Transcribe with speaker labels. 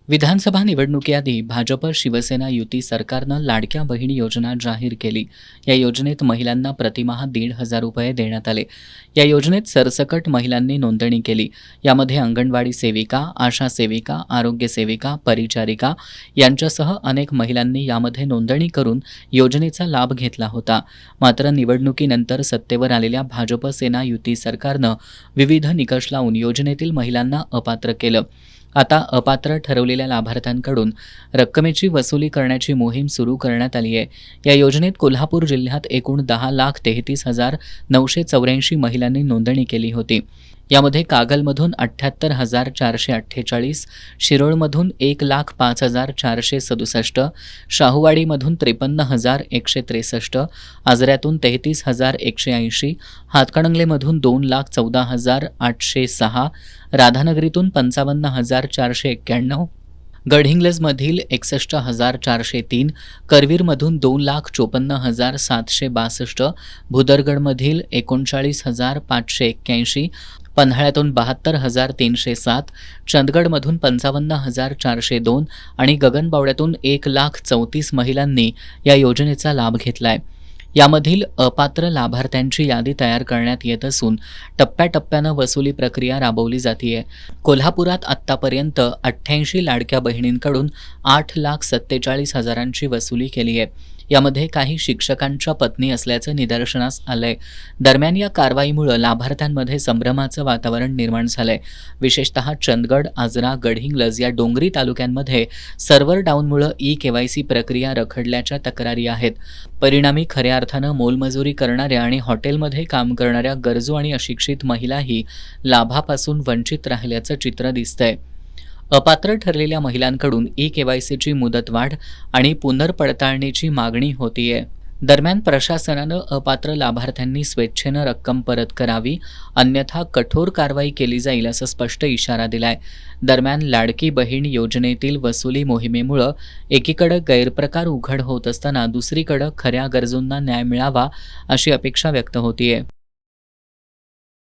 Speaker 1: विधानसभा निवडणुकीआधी भाजप शिवसेना युती सरकारनं लाडक्या बहीण योजना जाहीर केली. या योजनेत महिलांना प्रतिमाह 1,500 रुपये देण्यात आले. या योजनेत सरसकट महिलांनी नोंदणी केली. यामध्ये अंगणवाडी सेविका, आशा सेविका, आरोग्य सेविका, परिचारिका यांच्यासह अनेक महिलांनी यामध्ये नोंदणी करून योजनेचा लाभ घेतला होता. मात्र निवडणुकीनंतर सत्तेवर आलेल्या भाजप सेना युती सरकारनं विविध निकष लावून योजनेतील महिलांना अपात्र केलं. आता अपात्र ठरवलेल्या लाभार्थ्यांकडून रक्कमेची वसुली करण्याची मोहीम सुरू करण्यात आली आहे. या योजनेत कोल्हापूर जिल्ह्यात एकूण 10,33,984 महिलांनी नोंदणी केली होती. यामध्ये कागलमधून 78,448, शिरोळमधून 1,05,467, शाहूवाडीमधून 53,163, आजऱ्यातून 33,180, हातकणंगलेमधून 2,14,806, राधानगरीतून 55,491, गडहिंग्लजमधील 61,403, करवीरमधून 2,54,762, भुदरगडमधील 39,581, पन्हाळ्यातून 72,307, चंदगडमधून 55,402 आणि गगनबावड्यातून 1,34,00 महिलांनी या योजनेचा लाभ घेतलाय. यामधील अपात्र लाभार्थ्यांची यादी तयार करण्यात येत असून टप्प्याटप्प्यानं वसुली प्रक्रिया राबवली जातीये. कोल्हापुरात आत्तापर्यंत 88 लाडक्या बहिणींकडून 8,47,000ची वसुली केली आहे. यामध्ये काही शिक्षकांच्या पत्नी असल्याचं निदर्शनास आलंय. दरम्यान या कारवाईमुळे लाभार्थ्यांमध्ये संभ्रमाचं वातावरण निर्माण झालंय. विशेषतः चंदगड, आजरा, गडहिंग्लज या डोंगरी तालुक्यांमध्ये सर्व्हर डाऊनमुळे ई-केवायसी प्रक्रिया रखडल्याच्या तक्रारी आहेत. परिणामी खऱ्या अर्थानं मोलमजुरी करणाऱ्या आणि हॉटेलमध्ये काम करणाऱ्या गरजू आणि अशिक्षित महिलाही लाभापासून वंचित राहिल्याचं चित्र दिसतंय. अपात्र ठरलेल्या महिलांकडून ई-केवायसीची मुदतवाढ आणि पुनर्पडताळणीची मागणी होतीये. दरम्यान प्रशासनानं अपात्र लाभार्थ्यांनी स्वेच्छेनं रक्कम परत करावी, अन्यथा कठोर कारवाई केली जाईल असं स्पष्ट इशारा दिलाय. दरम्यान लाडकी बहीण योजनेतील वसुली मोहिमेमुळे एकीकडे गैरप्रकार उघड होत असताना दुसरीकडे खऱ्या गरजूंना न्याय मिळावा अशी अपेक्षा व्यक्त होतीये.